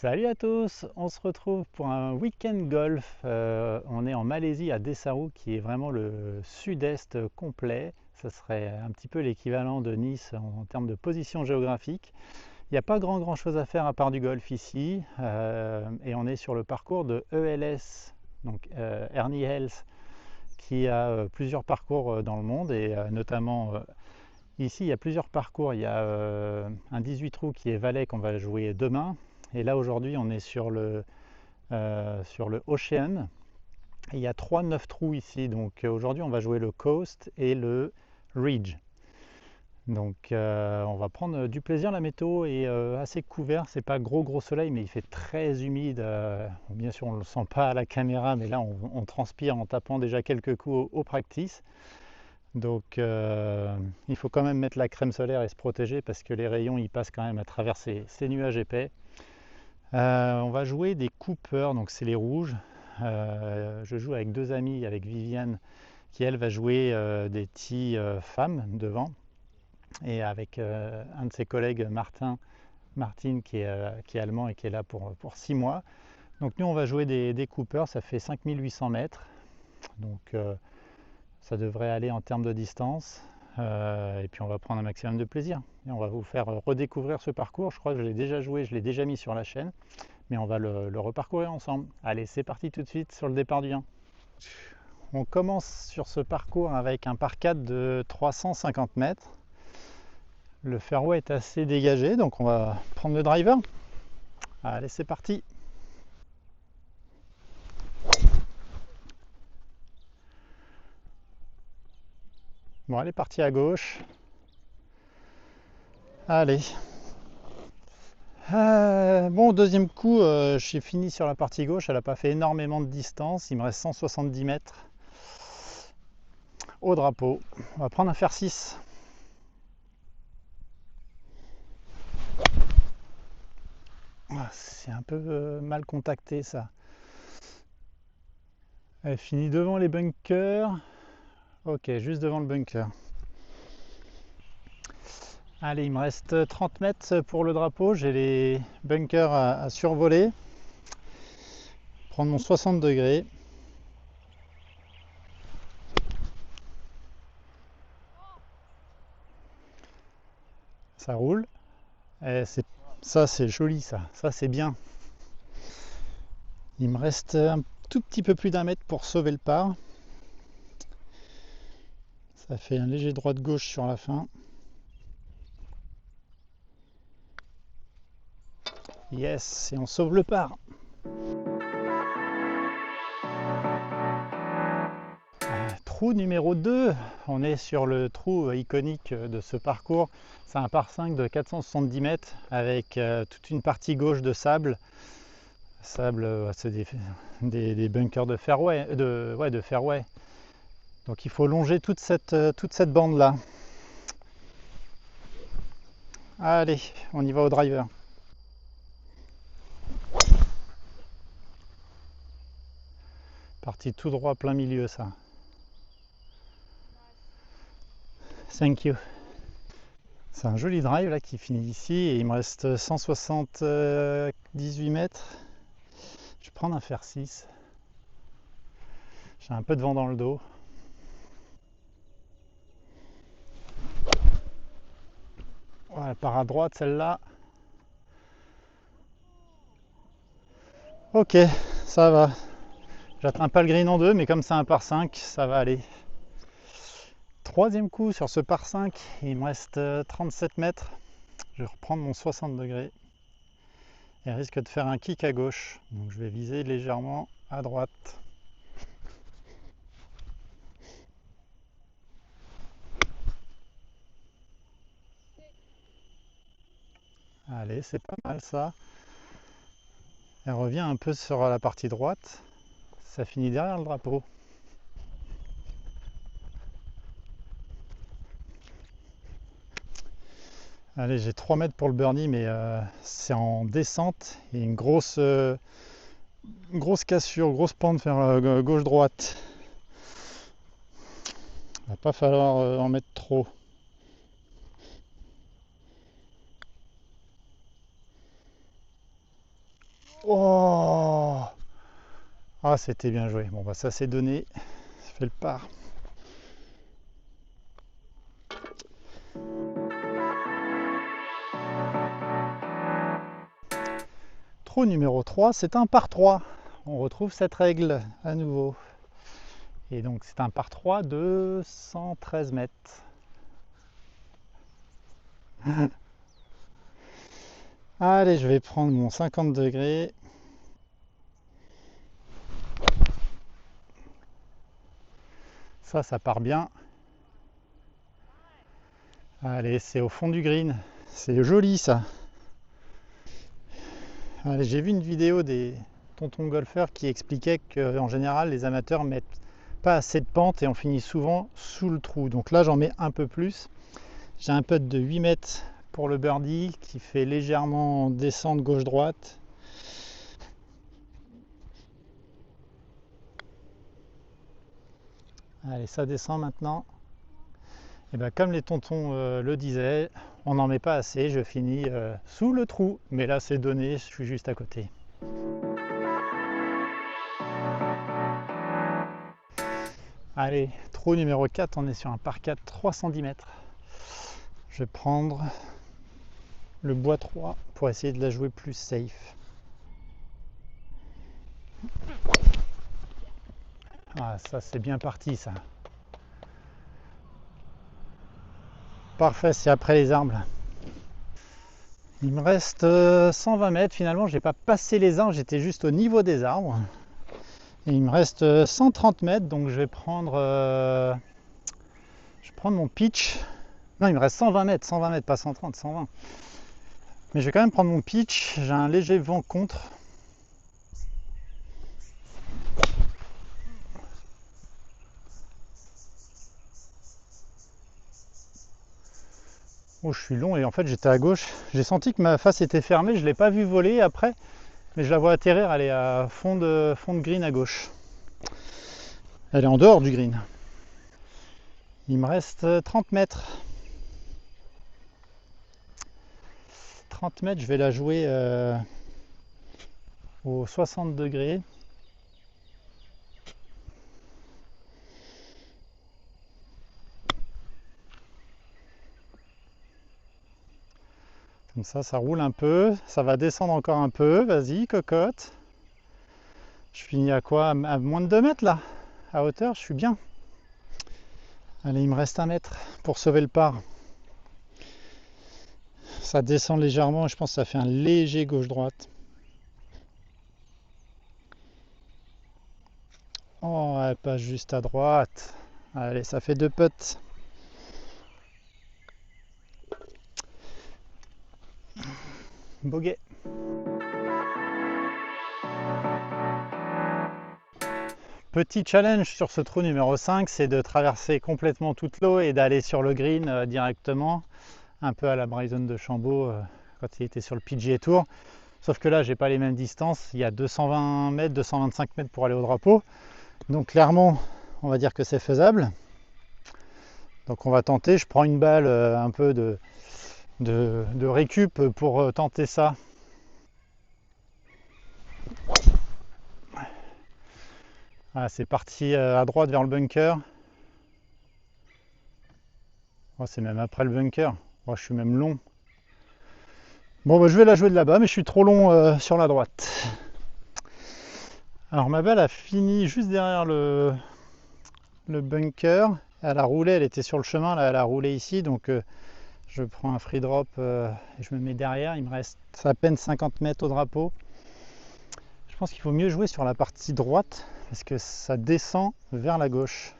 Salut à tous, on se retrouve pour un week-end golf. On est en Malaisie à Desaru qui est vraiment le sud-est complet. Ça serait un petit peu l'équivalent de Nice en termes de position géographique. Il n'y a pas grand chose à faire à part du golf ici et on est sur le parcours de ELS, donc Ernie Els, qui a plusieurs parcours dans le monde et notamment ici il y a plusieurs parcours. Il y a un 18 trous qui est Valet qu'on va jouer demain. Et là aujourd'hui on est sur le Ocean. Et il y a 3 9 trous ici. Donc aujourd'hui on va jouer le Coast et le Ridge. Donc on va prendre du plaisir. La météo est assez couverte. C'est pas gros soleil mais il fait très humide. Bien sûr on ne le sent pas à la caméra mais là on transpire en tapant déjà quelques coups au practice. Donc il faut quand même mettre la crème solaire et se protéger parce que les rayons ils passent quand même à travers ces nuages épais. On va jouer des Cooper, donc c'est les rouges. Je joue avec deux amis, avec Viviane qui elle va jouer des tees femmes devant, et avec un de ses collègues Martin qui est allemand et qui est là pour 6 mois. Donc nous on va jouer des Cooper, ça fait 5800 mètres, donc ça devrait aller en termes de distance. Et puis on va prendre un maximum de plaisir et on va vous faire redécouvrir ce parcours. Je crois que je l'ai déjà joué, je l'ai déjà mis sur la chaîne, mais on va le reparcourir ensemble. Allez, c'est parti tout de suite sur le départ du 1. On commence sur ce parcours avec un par 4 de 350 mètres. Le fairway est assez dégagé, donc on va prendre le driver. Allez, c'est parti. Bon, elle est partie à gauche. Allez. Bon, deuxième coup, j'ai fini sur la partie gauche. Elle n'a pas fait énormément de distance. Il me reste 170 mètres au drapeau. On va prendre un fer 6. C'est un peu mal contacté ça. Elle finit devant les bunkers. Ok, juste devant le bunker. Allez, il me reste 30 mètres pour le drapeau. J'ai les bunkers à survoler. Prendre mon 60 degrés. Ça roule. Ça, c'est joli ça. Ça, c'est bien. Il me reste un tout petit peu plus d'1 mètre pour sauver le par. Ça fait un léger droite-gauche sur la fin. Yes, et on sauve le par. Trou numéro 2, on est sur le trou iconique de ce parcours. C'est un par 5 de 470 mètres avec toute une partie gauche de sable. Sable, c'est des bunkers de fairway, de fairway. Donc il faut longer toute cette bande là. Allez, on y va au driver. Parti tout droit plein milieu ça. Thank you. C'est un joli drive là qui finit ici et il me reste 178 mètres. Je vais prendre un fer 6. J'ai un peu de vent dans le dos. Ouais, elle part à droite celle-là. Ok, ça va. J'atteins pas le green en 2, mais comme c'est un par 5, ça va aller. Troisième coup sur ce par 5, il me reste 37 mètres. Je vais reprendre mon 60 degrés et risque de faire un kick à gauche. Donc je vais viser légèrement à droite. Allez, c'est pas mal ça. Elle revient un peu sur la partie droite. Ça finit derrière le drapeau. Allez, j'ai 3 mètres pour le birdie, mais c'est en descente et une grosse cassure, grosse pente vers gauche-droite. Il va pas falloir en mettre trop. Oh! Ah, c'était bien joué. Bon, bah ça c'est donné. Ça fait le par. Trou numéro 3, c'est un par 3. On retrouve cette règle à nouveau. Et donc c'est un par 3 de 113 mètres. Allez, je vais prendre mon 50 degrés. Ça part bien. Allez, c'est au fond du green. C'est joli ça. Allez, j'ai vu une vidéo des tontons golfeurs qui expliquaient qu'en général, les amateurs mettent pas assez de pente et on finit souvent sous le trou. Donc là, j'en mets un peu plus. J'ai un putt de 8 mètres pour le birdie qui fait légèrement descendre gauche-droite. Allez, ça descend maintenant. Et bien, comme les tontons le disaient, on n'en met pas assez. Je finis sous le trou. Mais là, c'est donné, je suis juste à côté. Allez, trou numéro 4, on est sur un par 4, 310 mètres. Je vais prendre le bois 3 pour essayer de la jouer plus safe. Ah, ça c'est bien parti ça. Parfait, c'est après les arbres. Il me reste 120 mètres. Finalement, j'ai pas passé les arbres, j'étais juste au niveau des arbres. Et il me reste 130 mètres, donc je vais prendre mon pitch. Non, il me reste 120 mètres, pas 130, 120. Mais je vais quand même prendre mon pitch. J'ai un léger vent contre. Oh, je suis long et en fait j'étais à gauche. J'ai senti que ma face était fermée, je ne l'ai pas vu voler après, mais je la vois atterrir, elle est à fond de green à gauche. Elle est en dehors du green. Il me reste 30 mètres. 30 mètres, je vais la jouer au 60 degrés. Comme ça roule un peu. Ça va descendre encore un peu. Vas-y, cocotte. Je finis à quoi? À moins de 2 mètres là. À hauteur, je suis bien. Allez, il me reste 1 mètre pour sauver le par. Ça descend légèrement et je pense que ça fait un léger gauche-droite. Oh, elle passe juste à droite. Allez, ça fait 2 putts. Bogey. Petit challenge sur ce trou numéro 5, c'est de traverser complètement toute l'eau et d'aller sur le green directement, un peu à la Bryson DeChambeau quand il était sur le PGA Tour. Sauf que là, j'ai pas les mêmes distances. Il y a 220 mètres, 225 mètres pour aller au drapeau. Donc clairement, on va dire que c'est faisable. Donc on va tenter. Je prends une balle un peu de récup pour tenter ça. Ah, c'est parti à droite vers le bunker. Oh, c'est même après le bunker. Oh, je suis même long. Bon, bah, je vais la jouer de là-bas, mais je suis trop long sur la droite. Alors ma balle a fini juste derrière le bunker. Elle a roulé, elle était sur le chemin, là elle a roulé ici, donc je prends un free drop et je me mets derrière. Il me reste à peine 50 mètres au drapeau. Je pense qu'il faut mieux jouer sur la partie droite parce que ça descend vers la gauche.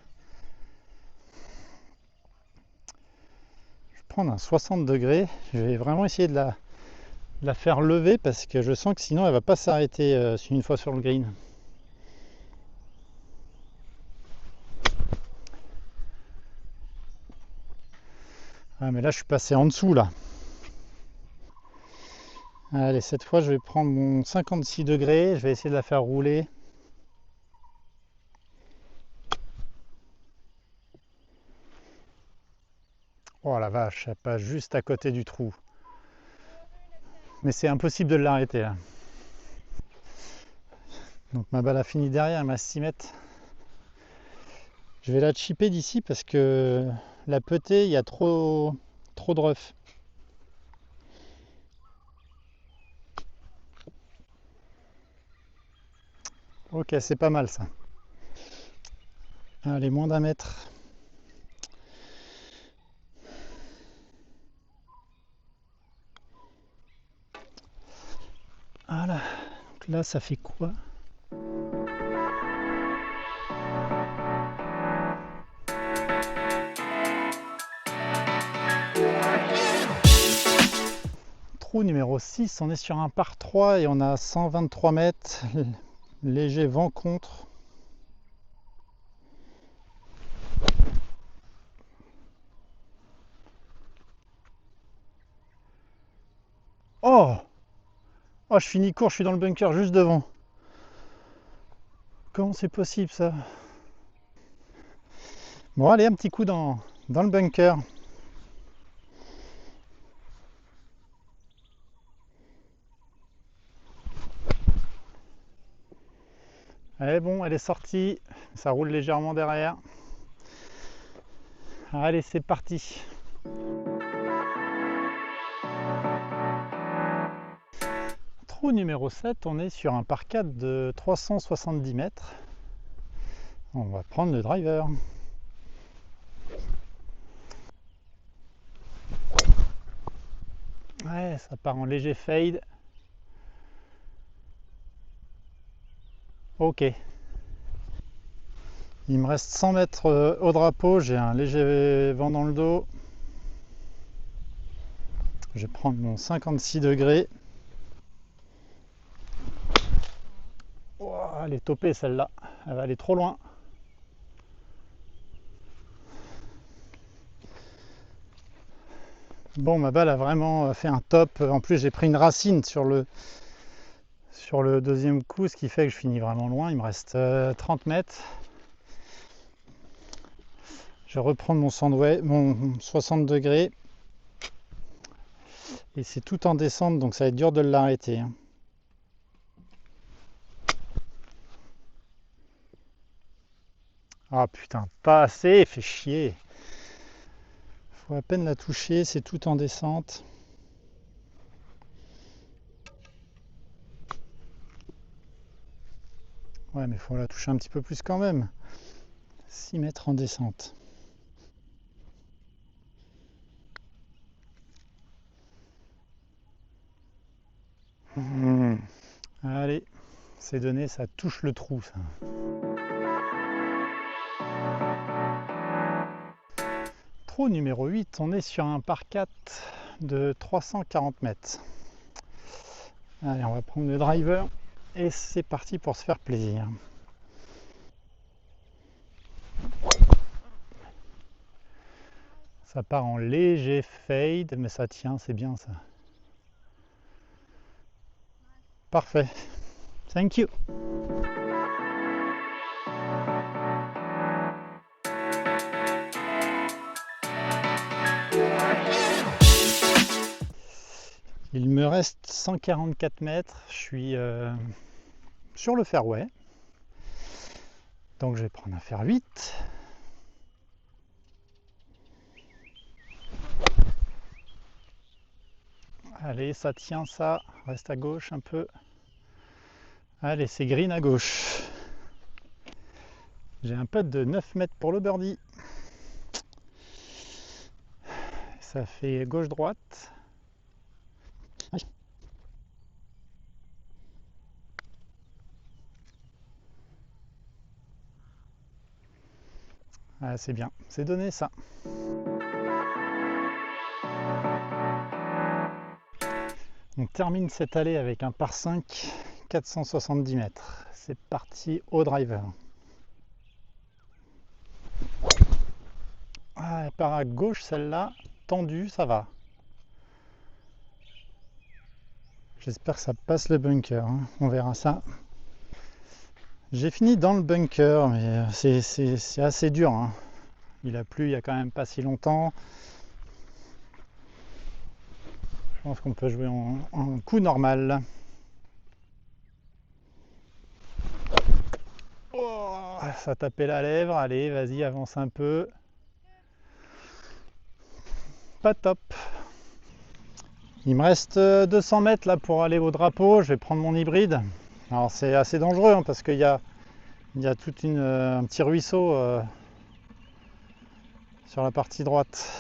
Je vais prendre un 60 degrés. Je vais vraiment essayer de la faire lever parce que je sens que sinon elle va pas s'arrêter une fois sur le green. Ah, mais là je suis passé en dessous là. Allez, cette fois je vais prendre mon 56 degrés, je vais essayer de la faire rouler. Oh la vache, elle passe juste à côté du trou. Mais c'est impossible de l'arrêter là. Donc ma balle a fini derrière, elle m'a 6 mètres. Je vais la chipper d'ici parce que la petée, il y a trop de rough. Ok, c'est pas mal ça. Allez, moins d'1 mètre. Voilà. Donc là, ça fait quoi? Trou numéro 6, on est sur un par 3 et on a 123 mètres. Léger vent contre. Oh! Oh, je finis court, je suis dans le bunker juste devant. Comment c'est possible ça? Bon, allez, un petit coup dans le bunker. Elle est bon, elle est sortie. Ça roule légèrement derrière. Allez, c'est parti. Trou numéro 7, on est sur un par 4 de 370 mètres. On va prendre le driver. Ouais, ça part en léger fade. Ok. Il me reste 100 mètres au drapeau, j'ai un léger vent dans le dos. Je vais prendre mon 56 degrés. Oh, elle est topée celle-là, elle va aller trop loin. Bon, ma balle a vraiment fait un top. En plus, j'ai pris une racine sur le deuxième coup, ce qui fait que je finis vraiment loin. Il me reste 30 mètres. Je vais reprendre mon 60 degrés. Et c'est tout en descente, donc ça va être dur de l'arrêter. Ah putain, pas assez, fait chier. Faut à peine la toucher, c'est tout en descente. Ouais, mais faut la toucher un petit peu plus quand même. 6 mètres en descente. Allez, c'est donné, ça touche le trou ça. Trou numéro 8, on est sur un par 4 de 340 mètres. Allez, on va prendre le driver et c'est parti pour se faire plaisir. Ça part en léger fade, mais ça tient, c'est bien ça. Parfait. Thank you. Il me reste 144 mètres, je suis sur le fairway. Donc je vais prendre un fer 8. Allez, ça tient ça, reste à gauche un peu. Allez, c'est green à gauche. J'ai un putt de 9 mètres pour le birdie. Ça fait gauche-droite. Ah, c'est bien, c'est donné ça. On termine cette allée avec un par 5, 470 mètres. C'est parti au driver. Ah, elle part à gauche celle-là, tendue, ça va. J'espère que ça passe le bunker, hein. On verra ça. J'ai fini dans le bunker, mais c'est assez dur, hein. Il a plu il y a quand même pas si longtemps. Je pense qu'on peut jouer en coup normal. Oh, ça tapait la lèvre. Allez, vas-y, avance un peu. Pas top. Il me reste 200 mètres là pour aller au drapeau. Je vais prendre mon hybride. Alors c'est assez dangereux hein, parce qu'il y a tout un petit ruisseau sur la partie droite.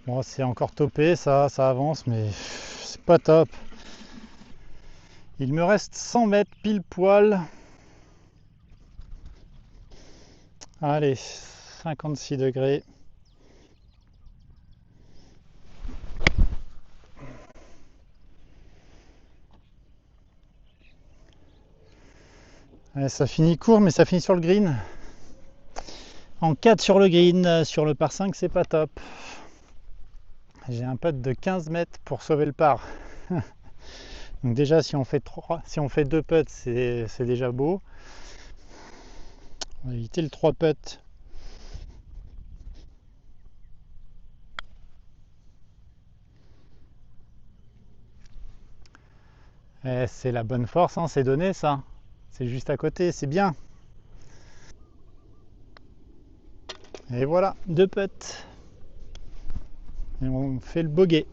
Bon, c'est encore topé, ça avance, mais c'est pas top. Il me reste 100 mètres pile poil. Allez, 56 degrés. Ouais, ça finit court, mais ça finit sur le green. En 4 sur le green, sur le par 5, c'est pas top. J'ai un putt de 15 mètres pour sauver le par. Donc déjà, si on fait 2 putts, c'est déjà beau. On va éviter le 3 putts. C'est la bonne force, hein, c'est donné ça. C'est juste à côté, c'est bien. Et voilà, 2 putts. Et on fait le bogey.